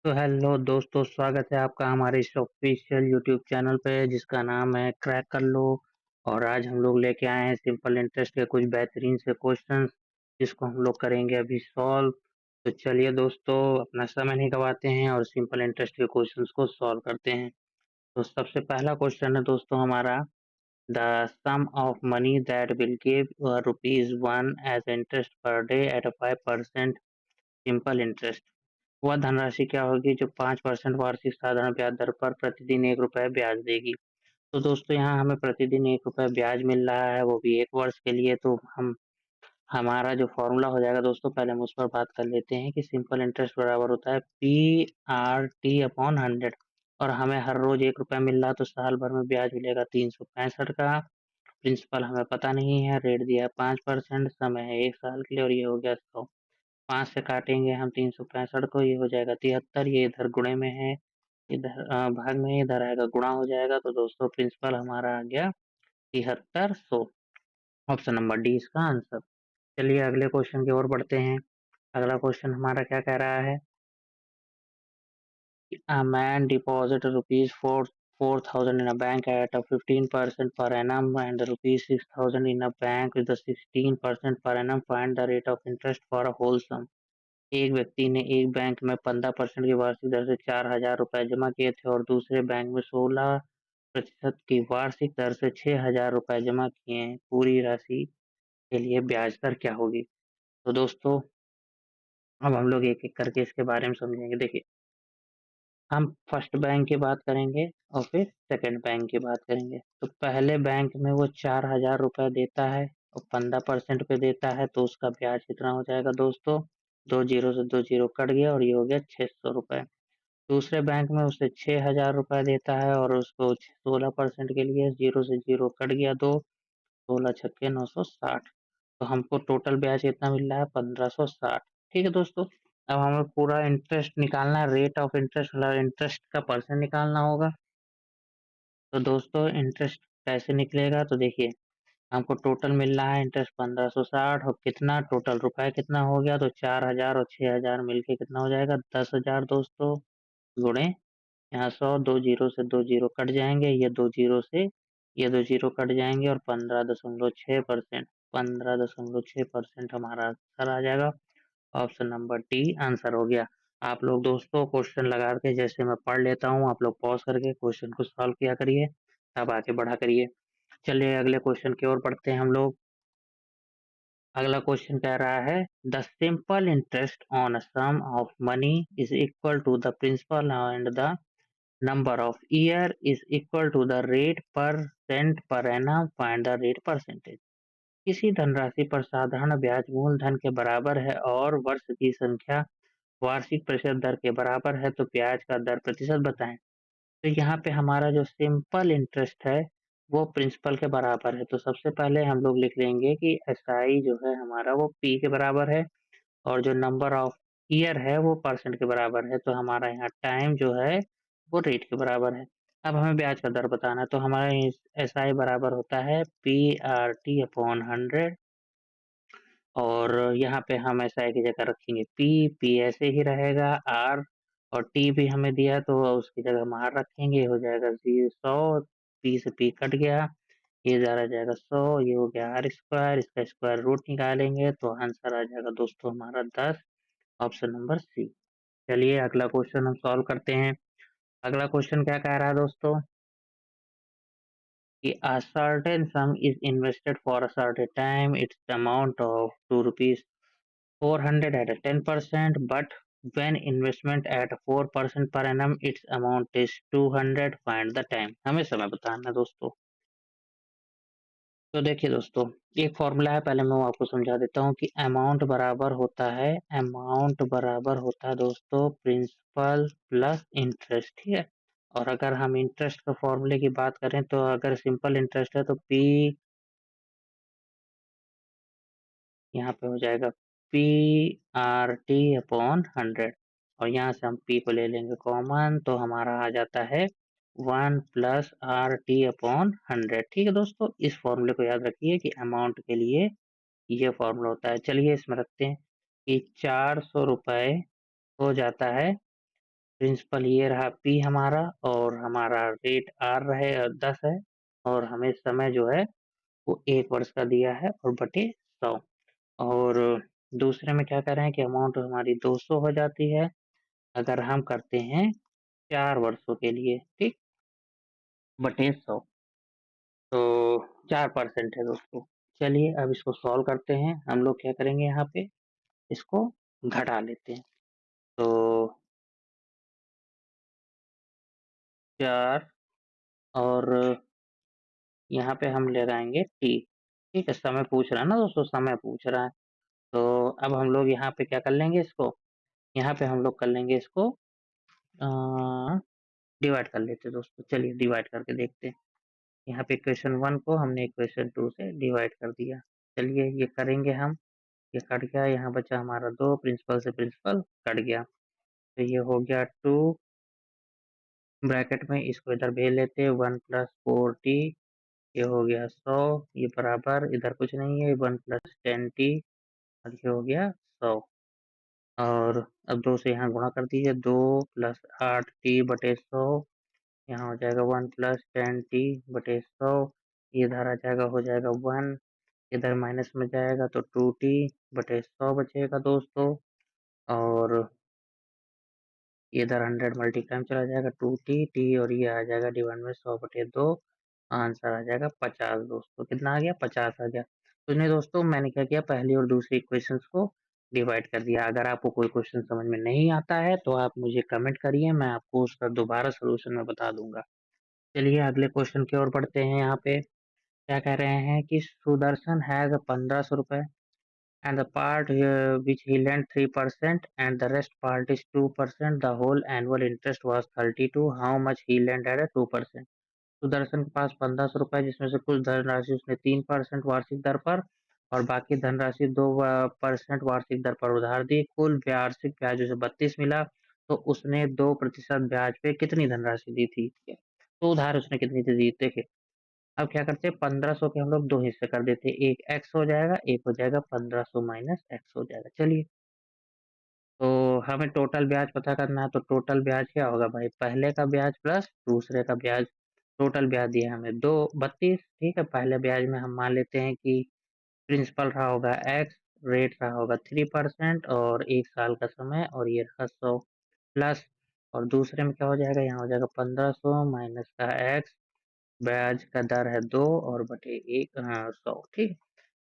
तो हेलो दोस्तों, स्वागत है आपका हमारे इस ऑफिशियल यूट्यूब चैनल पे जिसका नाम है क्रैक कर लो। और आज हम लोग लेके आए हैं सिंपल इंटरेस्ट के कुछ बेहतरीन से क्वेश्चंस जिसको हम लोग करेंगे अभी सॉल्व। तो चलिए दोस्तों, अपना समय नहीं गवाते हैं और सिंपल इंटरेस्ट के क्वेश्चंस को सॉल्व करते हैं। तो सबसे पहला क्वेश्चन है दोस्तों हमारा, the sum of money that will give ₹1 as interest per day at 5% simple interest. वह धनराशि क्या होगी जो 5% वार्षिक साधारण ब्याज दर पर प्रतिदिन ₹1 ब्याज देगी। तो दोस्तों यहाँ हमें प्रतिदिन ₹1 ब्याज मिल रहा है, वो भी 1 वर्ष के लिए। तो हम हमारा जो फॉर्मूला हो जाएगा दोस्तों, पहले हम उस पर बात कर लेते हैं कि सिंपल इंटरेस्ट बराबर होता है PRT/100। और हमें हर रोज ₹1 मिल रहा, तो साल भर में ब्याज मिलेगा 365 का। प्रिंसिपल हमें पता नहीं है, रेट दिया है 5%, समय है 1 साल के लिए और ये हो गया 100। 5 से काटेंगे हम 365 को, ये हो जाएगा 73। ये इधर गुणे में है, इधर भाग में है, इधर आएगा गुणा हो जाएगा। तो दोस्तों प्रिंसिपल हमारा आ गया 7300। ऑप्शन नंबर डी इसका आंसर। चलिए अगले क्वेश्चन की ओर बढ़ते हैं। अगला क्वेश्चन हमारा क्या कह रहा है, a man deposit rupees 4,000 in a bank at a 15% per annum and rupees 6,000 in a bank with a 16% per annum. Find the rate of interest for a whole sum। एक व्यक्ति ने एक बैंक में 15% की वार्षिक दर से ₹4,000 जमा किए थे और दूसरे बैंक में 16% की वार्षिक दर से ₹6,000 जमा किए हैं। पूरी राशि के लिए ब्याज दर क्या होगी? तो दोस्तों अब हम लोग एक एक करके इसके बारे में समझेंगे। देखिए, हम फर्स्ट बैंक की बात करेंगे और फिर सेकंड बैंक की बात करेंगे। तो पहले बैंक में वो ₹4,000 देता है और 15% पे देता है, तो उसका ब्याज कितना हो जाएगा दोस्तों? दो जीरो से दो जीरो कट गया और ये हो गया ₹600। दूसरे बैंक में उसे ₹6,000 देता है और उसको 16% के लिए जीरो से जीरो कट गया दो, 16 छक्के 960। तो हमको टोटल ब्याज कितना मिल रहा है? 1560। ठीक है दोस्तों, अब हमें पूरा इंटरेस्ट निकालना है, रेट ऑफ इंटरेस्ट मतलब इंटरेस्ट का परसेंट निकालना होगा। तो दोस्तों इंटरेस्ट कैसे निकलेगा? तो देखिए, हमको टोटल मिल रहा है इंटरेस्ट 1560 और कितना टोटल रुपए कितना हो गया? तो 4,000 और 6,000 मिलके कितना हो जाएगा? 10,000 दोस्तों। गुणे यहाँ 100, दो जीरो से दो जीरो कट जाएंगे, ये दो जीरो से ये दो जीरो कट जाएंगे और 15.6%, 15.6% हमारा आंसर आ जाएगा। ऑप्शन नंबर डी आंसर हो गया। आप लोग दोस्तों क्वेश्चन लगा के जैसे मैं पढ़ लेता हूँ, आप लोग पॉज करके क्वेश्चन को सॉल्व किया करिए, तब आगे बढ़ा करिए। चलिए अगले क्वेश्चन की ओर बढ़ते हैं हम लोग। अगला क्वेश्चन कह रहा है, the simple interest on a sum of money is equal to the principal and the number of year is equal to the rate percent per annum। find the rate percentage। किसी धनराशि पर साधारण ब्याज मूलधन के बराबर है और वर्ष की संख्या वार्षिक प्रतिशत दर के बराबर है, तो ब्याज का दर प्रतिशत बताएं। तो यहाँ पे हमारा जो सिंपल इंटरेस्ट है वो प्रिंसिपल के बराबर है। तो सबसे पहले हम लोग लिख लेंगे कि एसआई जो है हमारा वो पी के बराबर है और जो नंबर ऑफ ईयर है वो परसेंट के बराबर है। तो हमारा यहाँ टाइम जो है वो रेट के बराबर है। अब हमें ब्याज का दर बताना है, तो हमारा एस आई बराबर होता है PRT/100। और यहाँ पे हम एस आई की जगह रखेंगे पी ऐसे ही रहेगा, आर और टी भी हमें दिया तो उसकी जगह हम आर रखेंगे, हो जाएगा 100। पी से पी कट गया, ये ज़रा जाएगा 100, ये हो गया आर स्क्वायर, इसका स्क्वायर रूट निकालेंगे तो आंसर आ जाएगा दोस्तों हमारा 10। Option number C. चलिए अगला क्वेश्चन हम सॉल्व करते हैं। अगला क्वेश्चन क्या कह रहा है दोस्तों कि a certain sum is invested for a certain time, its amount of 2 rupees 400 at a 10%, but when investment at 4% per annum, its amount is 200। find the time। हमें समय बताना है दोस्तों। तो देखिए दोस्तों, एक फॉर्मूला है, पहले मैं वो आपको समझा देता हूँ कि अमाउंट बराबर होता है दोस्तों प्रिंसिपल प्लस इंटरेस्ट। ठीक है, और अगर हम इंटरेस्ट के फॉर्मूले की बात करें तो अगर सिंपल इंटरेस्ट है तो पी यहाँ पे हो जाएगा PRT/100 और यहाँ से हम पी को ले लेंगे कॉमन, तो हमारा आ जाता है 1+RT/100। ठीक है दोस्तों, इस फॉर्मूले को याद रखिए कि अमाउंट के लिए ये फॉर्मूला होता है। चलिए इसमें रखते हैं कि ₹400 हो जाता है प्रिंसिपल ये रहा P हमारा, और हमारा रेट R रहे 10 है, और हमें समय जो है वो 1 वर्ष का दिया है और बटे 100। और दूसरे में क्या कर रहे हैं कि अमाउंट हमारी 200 हो जाती है अगर हम करते हैं 4 वर्षों के लिए, ठीक, बटे 100, तो 4% है दोस्तों। चलिए अब इसको सॉल्व करते हैं। हम लोग क्या करेंगे, यहाँ पे इसको घटा लेते हैं। तो 4, और यहाँ पे हम ले आएंगे टी। ठीक है, समय पूछ रहा है ना दोस्तों, समय पूछ रहा है। तो अब हम लोग यहाँ पे क्या कर लेंगे, इसको यहाँ पे हम लोग कर लेंगे इसको डिवाइड कर लेते हैं दोस्तों। चलिए डिवाइड करके देखते हैं। यहाँ पे इक्वेशन 1 को हमने इक्वेशन 2 से डिवाइड कर दिया। चलिए ये करेंगे हम। ये कट गया, यहाँ बचा हमारा 2, प्रिंसिपल से प्रिंसिपल कट गया, तो ये हो गया 2, ब्रैकेट में इसको इधर भेज लेते हैं, 1 + 4t, ये हो गया 100, ये बराबर इधर कुछ नहीं है, 1 + 10t, और ये हो गया 100। और अब 2 से यहाँ गुणा कर दीजिए, 2 + 8t बटे 100, यहाँ हो जाएगा 1 + 10t बटे 100, ये इधर आ जाएगा, हो जाएगा 1, इधर माइनस में जाएगा तो 2t बटे 100 बचेगा दोस्तों, और इधर 100 मल्टीप्लाई में चला जाएगा, 2t और ये आ जाएगा डिवाइड में 100 बटे 2, आंसर आ जाएगा 50 दोस्तों। कितना आ गया, 50 आ गया। तो इन्हें दोस्तों मैंने क्या किया, पहली और दूसरी इक्वेशंस को डिवाइड कर दिया। अगर आपको कोई क्वेश्चन समझ में नहीं आता है तो आप मुझे कमेंट करिए, मैं आपको उसका दोबारा सोल्यूशन में बता दूंगा। चलिए अगले क्वेश्चन की ओर बढ़ते हैं। यहाँ पे क्या कह रहे हैं कि सुदर्शन हैज 1500 रुपए and the part which he lent 3% and the rest part is 2%, the whole annual interest was 32, how much he lent at a 2%। Sudarshan के पास 1500 रुपए, जिसमें से कुछ धनराशि उसने 3% वार्षिक दर पर और बाकी धनराशि 2% वार्षिक दर पर उधार दी। कुल वार्षिक ब्याज उसे 32 मिला, तो उसने 2% ब्याज पे कितनी धनराशि दी थी, तो उधार उसने कितनी दी, देखिए। अब क्या करते हैं, 1500 के हम लोग 2 हिस्से कर देते हैं, एक x हो जाएगा, एक हो जाएगा 1500 माइनस x हो जाएगा। चलिए, तो हमें टोटल ब्याज पता करना है, तो टोटल ब्याज क्या होगा भाई, पहले का ब्याज प्लस दूसरे का ब्याज। टोटल ब्याज दिया हमें 32, ठीक है। पहले ब्याज में हम मान लेते हैं कि प्रिंसिपल रहा होगा x, रेट रहा होगा 3% और 1 साल का समय, और ये रहा 100 प्लस, और दूसरे में क्या हो जाएगा, यहाँ हो जाएगा 1500 माइनस का x, ब्याज का दर है 2 और बटे 100, ठीक।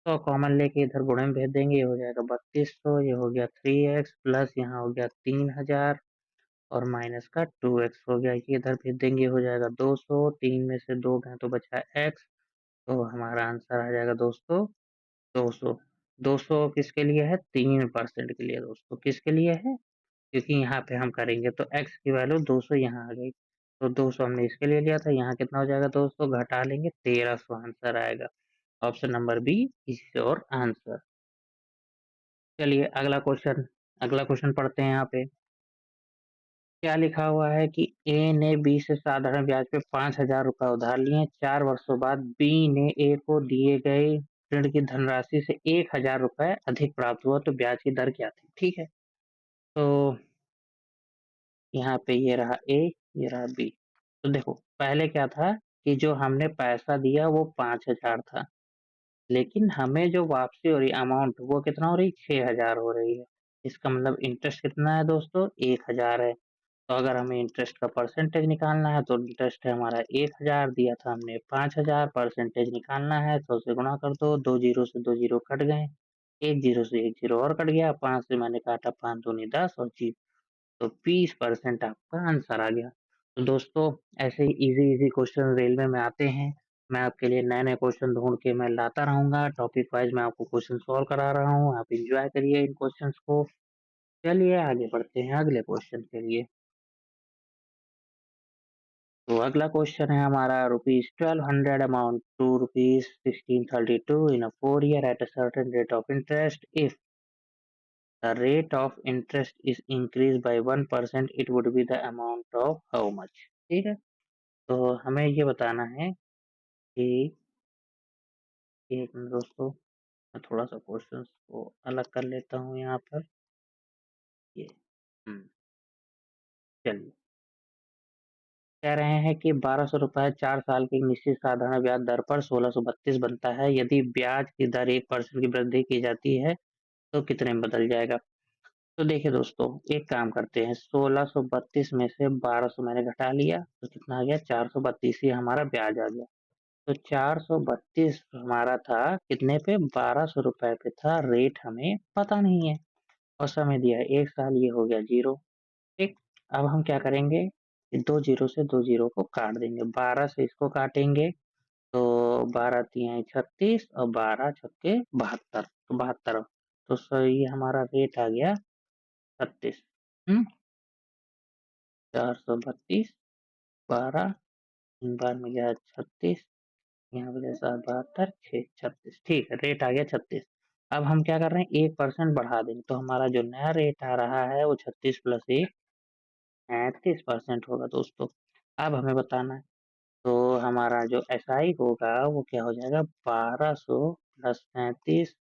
तो कॉमन लेके इधर गुणे में भेज देंगे, ये हो जाएगा 3200, ये हो गया 3x प्लस यहाँ हो गया 3000 और माइनस का 2x हो गया, ये इधर भेज देंगे, हो जाएगा 200, 3 में से 2 गए तो बचा x, तो हमारा आंसर आ जाएगा दोस्तों 200। 200 किसके लिए है, 3% के लिए दोस्तों। किसके लिए है, क्योंकि यहाँ पे हम करेंगे तो x की वैल्यू 200 यहाँ आ गई, तो 200 हमने इसके लिए लिया था, यहाँ कितना हो जाएगा दोस्तों, घटा लेंगे 1300 आंसर आएगा। Option number B is your answer. चलिए अगला क्वेश्चन पढ़ते हैं। यहाँ पे क्या लिखा हुआ है कि ए ने बी से साधारण ब्याज पे 5000 रुपए उधार लिए, 4 वर्षों बाद बी ने ए को दिए गए ऋण की धनराशि से 1000 रुपए अधिक प्राप्त हुआ, तो ब्याज की दर क्या थी, ठीक है। तो यहाँ पे ये रहा ए, ये रहा बी। तो देखो पहले क्या था कि जो हमने पैसा दिया वो 5000 था, लेकिन हमें जो वापसी हो रही अमाउंट वो कितना हो रही, 6000 हो रही है। इसका मतलब इंटरेस्ट कितना है दोस्तों, 1000 है। तो अगर हमें इंटरेस्ट का परसेंटेज निकालना है तो इंटरेस्ट है हमारा 1000, दिया था हमने 5000, परसेंटेज निकालना है 100 से गुणा कर दो, 2 जीरो से 2 जीरो कट गए, 1 जीरो से 1 जीरो और कट गया, 5 से मैंने काटा, 5 दूनी 10 और जीरो, तो 20% आपका आंसर आ गया। तो दोस्तों ऐसे ही इजी क्वेश्चन रेलवे में आते हैं, मैं आपके लिए नए नए क्वेश्चन ढूंढ के मैं लाता रहूंगा, टॉपिक वाइज मैं आपको क्वेश्चन सॉल्व करा रहा हूँ, आप इंजॉय करिए इन क्वेश्चंस को। चलिए आगे बढ़ते हैं अगले क्वेश्चन के लिए। तो अगला क्वेश्चन है हमारा, ₹1200 amount to ₹1632 in a 4 year at a certain rate of interest, if the rate of interest is increased by 1%, it would be the amount of how much, ठीक है। तो हमें ये बताना है कि, एक मिनट दोस्तों, मैं थोड़ा सा क्वेश्चंस को अलग कर लेता हूँ यहाँ पर, ये हम्म चलिए, कह रहे हैं कि 1200 रुपए 4 साल की निश्चित साधारण ब्याज दर पर 1632 बनता है। यदि ब्याज की दर 1% की वृद्धि की जाती है तो कितने में बदल जाएगा? तो देखिए दोस्तों, एक काम करते हैं, 1632 में से 1200 मैंने घटा लिया तो कितना आ गया, 432 ही हमारा ब्याज आ गया। तो 432 हमारा था कितने पे, 1200 रुपए पे था। रेट हमें पता नहीं है और समय दिया है 1 साल, ये हो गया 0। ठीक, अब हम क्या करेंगे, दो जीरो से दो जीरो को काट देंगे, 12 से इसको काटेंगे तो 12 तिहाई 36 और 12 छक्के 72, तो 72। तो सही हमारा रेट आ गया 36। 432, 12, 3 बार में गया 36, यहाँ पे जैसा 72, 6, 36। ठीक है, रेट आ गया 36। अब हम क्या कर रहे हैं, 1% बढ़ा देंगे तो हमारा जो नया रेट आ रहा है वो 36 प्लस 1 33% होगा दोस्तों। अब हमें बताना है, तो हमारा जो एसआई होगा वो क्या हो जाएगा, 1200 प्लस 35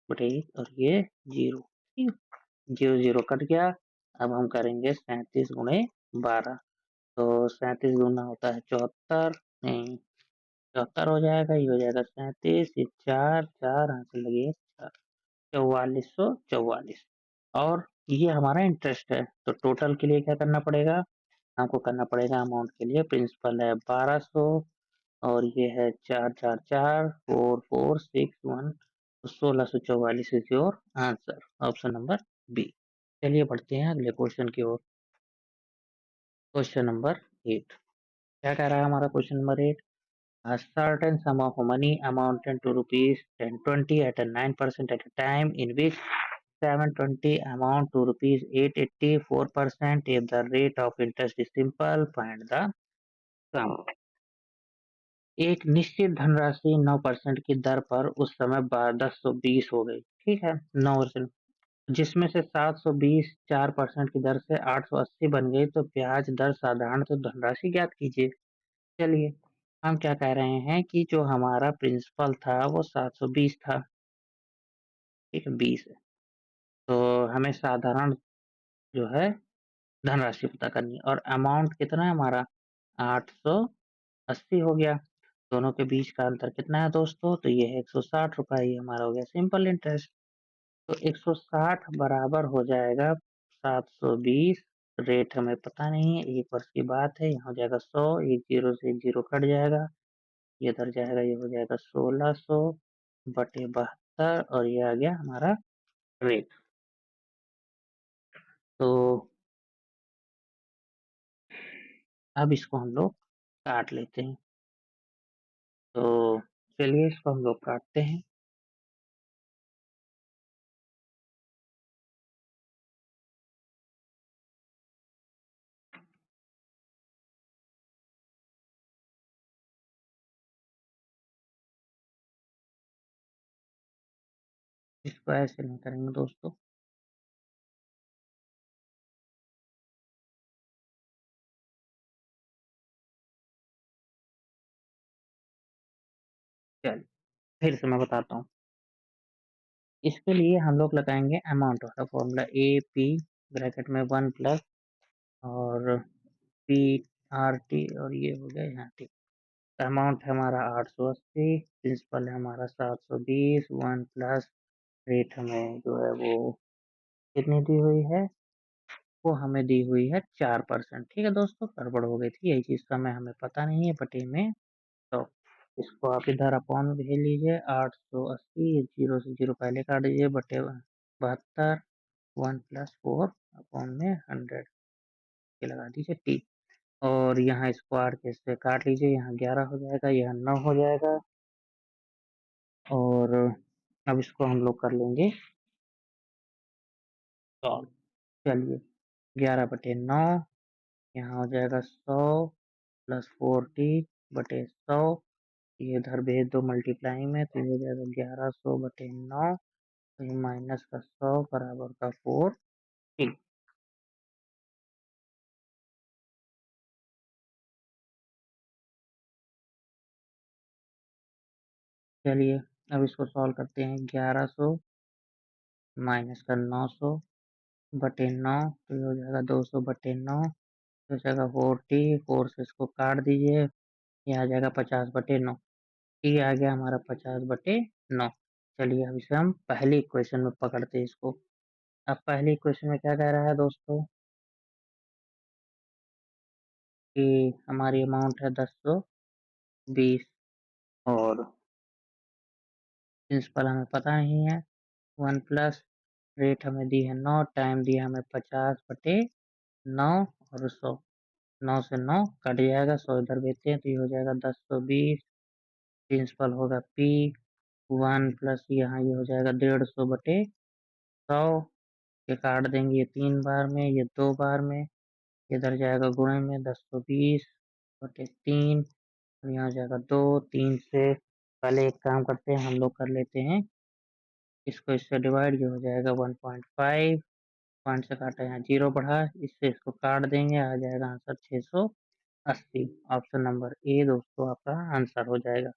बटे 1 और ये 0। ठीक, 0 0 कट गया। अब हम करेंगे 37 गुणे 12, तो 37 गुना होता है 74, नहीं 74 हो जाएगा, ये हो जाएगा 37, ये 4 4 हाथ से लगे 4, 4444। और ये हमारा इंटरेस्ट है, तो टोटल के लिए क्या करना पड़ेगा, आपको करना पड़ेगा अमाउंट के लिए, प्रिंसिपल है 1200 और ये है 444 4461, तो 1644 is your answer, option number B. चलिए बढ़ते हैं अगले क्वेश्चन की ओर। क्वेश्चन नंबर 8, क्या कह रहा है हमारा question number 8? A certain sum of money amounting to rupees 1020 at a 9% at a time, in which 720 amount to rupees 880 4%. If the rate of interest is simple, find the sum। एक निश्चित धनराशि 9% की दर पर उस समय 1020 हो गई, ठीक है, 9%, जिसमें से 720 4% की दर से 880 बन गई, तो ब्याज दर साधारण तो धनराशि ज्ञात कीजिए। चलिए, हम क्या कह रहे हैं कि जो हमारा प्रिंसिपल था वो 720 था, ठीक है, 20 है, तो हमें साधारण जो है धनराशि पता करनी है और अमाउंट कितना है हमारा 880 हो गया। दोनों के बीच का अंतर कितना है दोस्तों, तो ये है 160 रुपए, ये हमारा हो गया सिंपल इंटरेस्ट। तो 160 बराबर हो जाएगा 720, रेट हमें पता नहीं है, 1 वर्ष की बात है, यहाँ हो जाएगा 100, एक जीरो से एक जीरो कट जाएगा, ये इधर जाएगा, ये हो जाएगा 1600 बटे 72 और ये आ गया हमारा रेट। तो अब इसको हम लोग काट लेते हैं, तो चलिए इसको हम लोग काटते हैं। इसको ऐसे नहीं करेंगे दोस्तों, चलिए फिर से मैं बताता हूँ। इसके लिए हम लोग लगाएंगे अमाउंट वाला फॉर्मूला, ए पी ब्रैकेट में 1 प्लस और पी आर टी और ये हो गया यहाँ ठीक। अमाउंट है हमारा 880, प्रिंसिपल है हमारा 720, 1 प्लस रेट हमें जो है वो कितनी दी हुई है, वो हमें दी हुई है 4%। ठीक है दोस्तों, गड़बड़ हो गई थी, यही चीज़ का मैं हमें पता नहीं है बटे में। तो इसको आप इधर अपॉन में भेज लीजिए, 880, जीरो से जीरो पहले काट दीजिए, बटे 72, 1 प्लस 4 अपॉन में 100 के लगा दीजिए टी, और यहाँ स्क्वायर के से काट लीजिए, यहाँ 11 हो जाएगा, यहाँ 9 हो जाएगा, और अब इसको हम लोग कर लेंगे सॉल्व। चलिए, 11/9 यहाँ हो जाएगा 100 प्लस 40 बटे 100, ये इधर भेज दो मल्टीप्लाई में, तो ये हो जाएगा 1100/9, तो ये माइनस का 100 बराबर का 4। ठीक, चलिए अब इसको सॉल्व करते हैं। 1100 माइनस का 900 बटे 9, तो ये हो जाएगा 200/9, तो जाएगा 40, 4 से इसको काट दीजिए, ये आ जाएगा 50/9। ये आ गया हमारा 50/9। चलिए अब इसे हम पहली इक्वेशन में पकड़ते हैं इसको। अब पहली इक्वेशन में क्या कह रहा है दोस्तों कि हमारी अमाउंट है 1020 और प्रिंसिपल हमें पता नहीं है। 1 प्लस रेट हमें दी है 9, टाइम दिया हमें 50/9 और 100। 9 से 9 कट जाएगा, 100 इधर भेजते हैं तो ये हो जाएगा 1020। प्रिंसिपल होगा P 1 प्लस यहाँ ये हो जाएगा 150/100। ये काट देंगे, ये 3 बार में, ये 2 बार में, इधर जाएगा गुणे में 1020/3 और यहाँ जाएगा 2। 3 से पहले एक काम करते हैं, हम लोग कर लेते हैं इसको इससे डिवाइड, ये हो जाएगा 1.5। पॉइंट से काटा, यहाँ 0 बढ़ा, इससे इसको काट देंगे, आ जाएगा आंसर 680। ऑप्शन नंबर ए दोस्तों आपका आंसर हो जाएगा।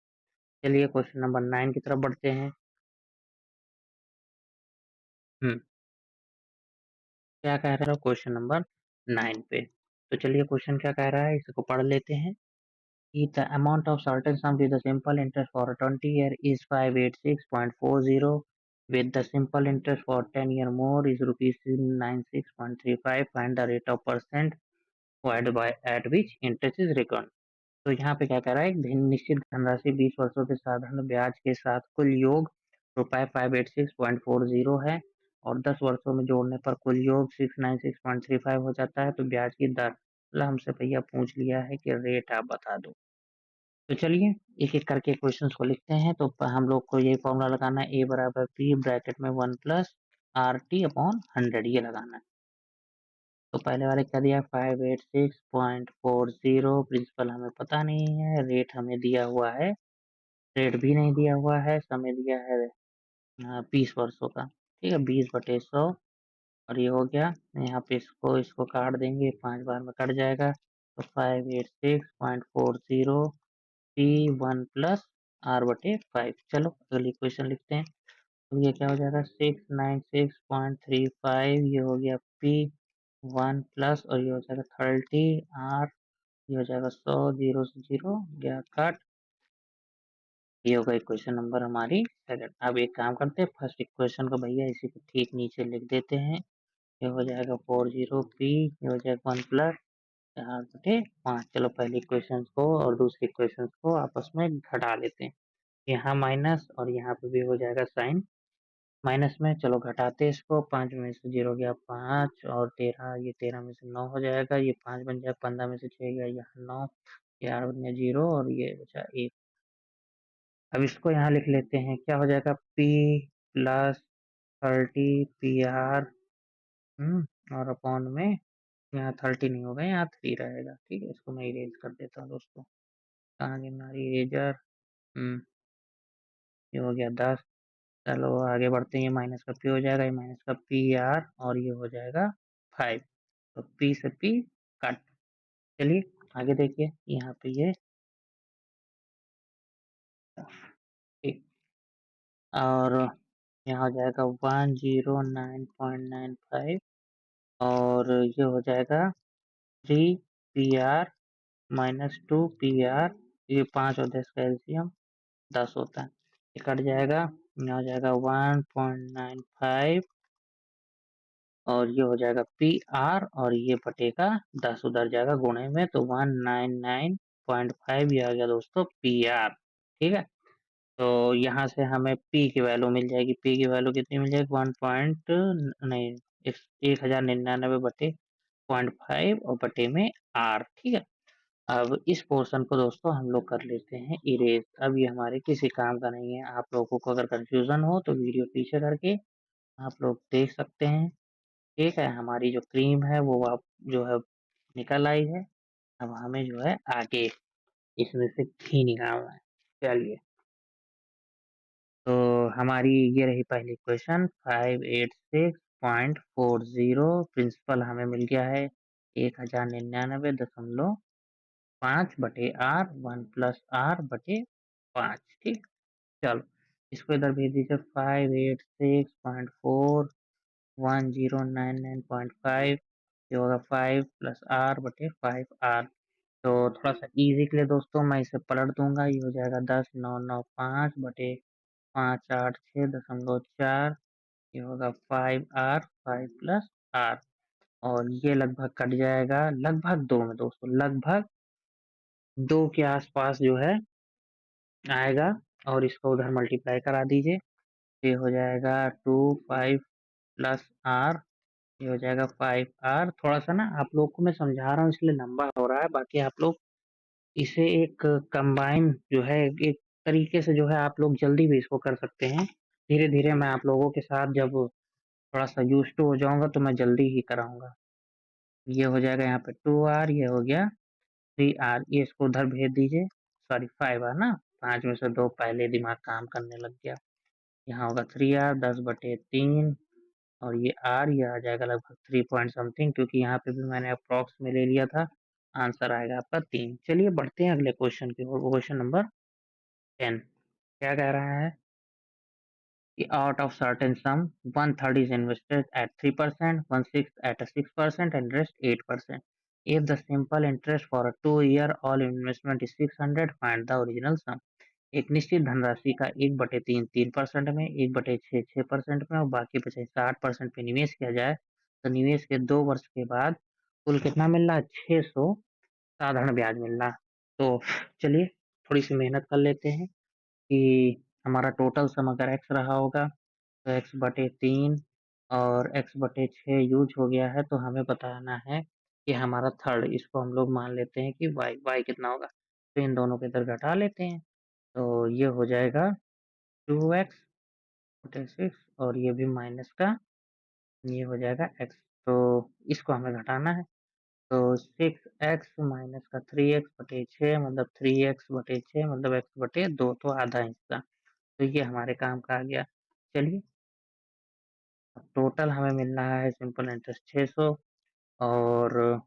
चलिए क्वेश्चन नंबर 9 की तरफ बढ़ते हैं। क्या कह रहा है क्वेश्चन नंबर 9 पे? तो चलिए क्वेश्चन क्या कह रहा है इसको पढ़ लेते हैं। कि the amount of certain sum with the simple interest for 20 year is 586.40 with the simple interest for 10 year more is rupees 96.35. Find the rate of percent divided by at which interest is reckoned. तो यहाँ पे क्या कह रहा है, एक निश्चित धनराशि 20 वर्षों के साधारण ब्याज के साथ कुल योग रुपए 586.40 है और 10 वर्षों में जोड़ने पर कुल योग 696.35 हो जाता है। तो ब्याज की दर मतलब हमसे भैया पूछ लिया है कि रेट आप बता दो। तो चलिए एक एक करके क्वेश्चंस को लिखते हैं। तो हम लोग को ये फॉर्मूला लगाना है, ए बराबर पी ब्रैकेट में 1 प्लस आर टी अपॉन 100, ये लगाना है। तो पहले वाले क्या दिया 586.40, प्रिंसिपल हमें पता नहीं है, रेट हमें दिया हुआ है, रेट भी नहीं दिया हुआ है, समय दिया है 20 वर्षों का। ठीक है, 20/100 और ये हो गया। यहाँ पे इसको इसको काट देंगे, 5 बार में कट जाएगा। तो 586.40 P1 प्लस R/5। चलो अगली क्वेश्चन लिखते हैं। तो ये क्या हो जाएगा 696.35, ये हो गया P1 प्लस और ये हो जाएगा 30 R, ये हो जाएगा 100, 0 से 0 गया कट। ये होगा इक्वेशन नंबर हमारी सेकंड। अब एक काम करते हैं, फर्स्ट इक्वेशन को भैया इसी के ठीक नीचे लिख देते हैं। ये हो जाएगा 40P, ये हो जाएगा 1 प्लस 4/5। चलो पहली इक्वेशन को और दूसरी इक्वेशन को आपस में घटा लेते हैं। यहाँ माइनस और यहाँ पे भी हो जाएगा साइन माइनस में। चलो घटाते हैं इसको, 5 में से 0 गया 5 और 13, ये 13 में से 9 हो जाएगा, ये 5 बन जाएगा, 15 में से 6 गया यहाँ 9, ये 8 बन गया 0 और ये बचा 1। अब इसको यहाँ लिख लेते हैं, क्या हो जाएगा P प्लस 30 PR और अपॉन में यहाँ 30 नहीं होगा, यहाँ 3 रहेगा। ठीक है, इसको मैं इरेज कर देता हूँ दोस्तों। कहाँ गई हमारी इरेजर? ये हो गया 10। चलो आगे बढ़ते हैं, ये माइनस का P हो जाएगा, ये माइनस का PR और ये हो जाएगा 5। तो P से P कट। चलिए आगे देखिए, यहाँ पे ये ठीक और यहाँ हो जाएगा 109.95 और ये हो जाएगा 3PR माइनस 2PR, ये 5 और 10 का एलसीएम 10 होता है, ये कट जाएगा, यहाँ हो जाएगा 1.95 और ये हो जाएगा PR और ये बटेगा 10 उधर जाएगा गुणे में, तो 199.5 ये आ गया दोस्तों PR। ठीक है, तो यहाँ से हमें P की वैल्यू मिल जाएगी। P की वैल्यू कितनी मिल जाएगी 1 पॉइंट नहीं 1099/0.5 और बटे में R। ठीक है, अब इस पोर्शन को दोस्तों हम लोग कर लेते हैं इरेज। अब ये हमारे किसी काम का नहीं है। आप लोगों को अगर कंफ्यूजन हो तो वीडियो पीछे करके आप लोग देख सकते हैं। ठीक है, हमारी जो क्रीम है वो आप जो है निकल आई है। अब हमें जो है आगे इसमें से घी निकालना है। चलिए, तो हमारी ये रही पहली क्वेश्चन 586.40, प्रिंसिपल हमें मिल गया है 1099.5/R 1 प्लस R/5। ठीक, चलो इसको इधर भेज दीजिए 586.410995 ये होगा 5 + r/5r। तो थोड़ा सा इजी के लिए दोस्तों मैं इसे पलट दूंगा, ये हो जाएगा 10,995/5 8 6.4। ये होगा 5r, 5 + r, और ये लगभग कट जाएगा लगभग 2 में दोस्तों, लगभग 2 के आसपास जो है आएगा, और इसको उधर मल्टीप्लाई करा दीजिए। ये हो जाएगा 5 + r, ये हो जाएगा 5r। थोड़ा सा ना आप लोग को मैं समझा रहा हूँ इसलिए लंबा हो रहा है, बाकी आप लोग इसे एक कंबाइन जो है एक तरीके से जो है आप लोग जल्दी भी इसको कर सकते हैं। धीरे धीरे मैं आप लोगों के साथ जब थोड़ा सा यूज टू हो जाऊंगा तो मैं जल्दी ही कराऊंगा। ये हो जाएगा यहाँ पे 2r, ये हो गया 3r, ये इसको उधर भेज दीजिए। सॉरी 5r ना, 5 में से 2 पहले दिमाग काम करने लग गया। यहाँ होगा 3r 10/3, और ये r ये आ जाएगा लगभग 3 पॉइंट समथिंग, क्योंकि यहाँ पे भी मैंने अप्रॉक्स में ले लिया था। आंसर आएगा आपका 3। चलिए बढ़ते हैं अगले क्वेश्चन की ओर, क्वेश्चन नंबर 10। क्या कह रहा है कि out of certain sum, 1/3 is invested at 3%, 1/6 at a 6%, and rest 8%. If the simple interest for a 2-year all investment is 600, find the original sum. एक निश्चित धनराशि का 1/3 3% में, 1/6 6% में, और बाकी बचे 60% पे निवेश किया जाए तो निवेश के 2 वर्ष के बाद कुल कितना मिल रहा है? 600 साधारण ब्याज मिल रहा। तो चलिए थोड़ी सी मेहनत कर लेते हैं कि हमारा टोटल सम अगर x रहा होगा तो x/3 और x/6 यूज हो गया है, तो हमें बताना है कि हमारा थर्ड, इसको हम लोग मान लेते हैं कि y कितना होगा, तो इन दोनों के इधर घटा लेते हैं। तो ये हो जाएगा 2x/6, और ये भी माइनस का, ये हो जाएगा x। तो इसको हमें घटाना है, तो 6x माइनस का 3x/6 मतलब 3x/6 मतलब x/2, तो आधा हिस्सा। तो ये हमारे काम का आ गया। चलिए अब टोटल हमें मिल रहा है सिंपल इंटरेस्ट 600, और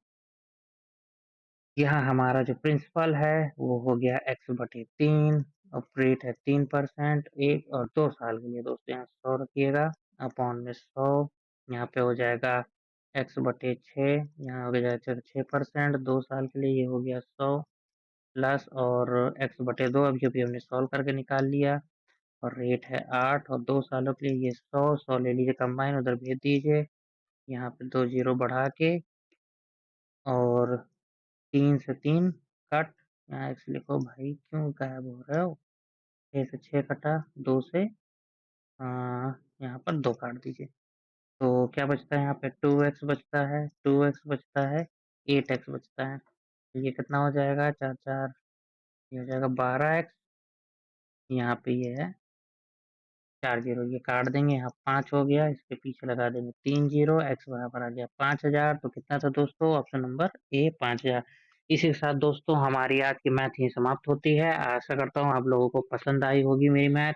यहाँ हमारा जो प्रिंसिपल है वो हो गया x/3, और रेट है 3%, 1 और 2 साल के लिए दोस्तों यहाँ 100 रखिएगा, अपॉन में 100। यहाँ पे हो जाएगा x/6, यहाँ हो जाएगा 6%, 2 साल के लिए ये हो गया 100 प्लस, और x/2 अभी अभी हमने सॉल्व करके निकाल लिया, और रेट है 8, और 2 सालों के लिए ये 100 ले लीजिए कंबाइन, उधर भेज दीजिए। यहाँ पे 2 जीरो बढ़ा के, और 3 से 3 कट, यहाँ एक्स लिखो भाई, क्यों गायब हो रहे हो? 6 से 6 कटा, 2 से यहाँ पर 2 काट दीजिए। तो क्या बचता है यहाँ पे? 2x बचता है, 2x बचता है, 8x बचता है। तो ये कितना हो जाएगा? 4 4, ये हो जाएगा 12x। यहाँ पे ये है 4 जीरो, ये काट देंगे, यहाँ 5 हो गया, इसके पीछे लगा देंगे 3 जीरो, x बराबर आ गया 5000। तो कितना था दोस्तों? Option number A 5000। इसी के साथ दोस्तों हमारी आज की मैथ ही समाप्त होती है। आशा करता हूँ आप लोगों को पसंद आई होगी मेरी मैथ।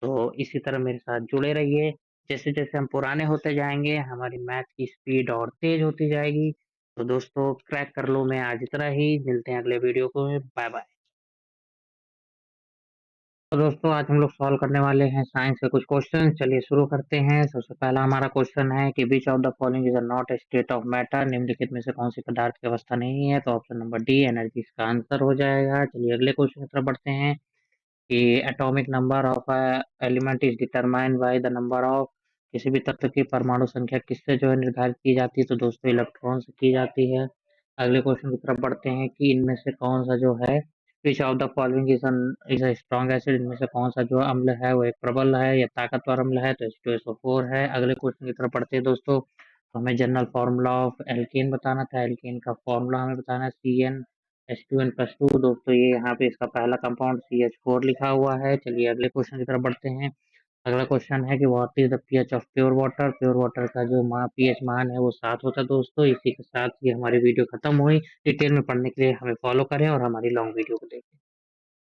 तो इसी तरह मेरे साथ जुड़े रहिए। जैसे जैसे हम पुराने होते जाएंगे हमारी मैथ की स्पीड और तेज होती जाएगी। तो दोस्तों क्रैक कर लो मैं आज इतना ही, मिलते हैं अगले वीडियो को। Bye bye. तो दोस्तों आज हम लोग सॉल्व करने वाले हैं साइंस के कुछ क्वेश्चन। चलिए शुरू करते हैं। सबसे पहला हमारा क्वेश्चन है कि which of the following is not a state of matter. निम्नलिखित में से कौन सी पदार्थ की अवस्था नहीं है? तो ऑप्शन नंबर डी एनर्जी इसका आंसर हो जाएगा। चलिए अगले क्वेश्चन की तरफ बढ़ते हैं कि atomic number of element is determined by the number of. किसी भी तत्व की परमाणु संख्या किससे जो है निर्धारित की जाती है? तो दोस्तों इलेक्ट्रॉन से की जाती है। अगले क्वेश्चन की तरफ बढ़ते हैं कि इनमें से कौन सा जो है which of the following is a strong acid. इनमें से कौन सा जो अम्ल है वो एक प्रबल है या ताकतवर अम्ल है? तो H2SO4 है। अगले क्वेश्चन की तरफ बढ़ते हैं दोस्तों, तो हमें जनरल फार्मूला ऑफ एल्केन बताना था। एल्केन का फॉर्मूला हमें बताना है CnH2n+2। दोस्तों ये यहाँ पे इसका पहला कंपाउंड CH4 लिखा हुआ है। चलिए अगले क्वेश्चन की तरफ बढ़ते हैं। अगला क्वेश्चन है कि what is the pH of pure water. Pure water का जो पीएच मान है वो 7 होता है दोस्तों। इसी के साथ ही हमारी वीडियो खत्म हुई। डिटेल में पढ़ने के लिए हमें फॉलो करें और हमारी लॉन्ग वीडियो को देखें।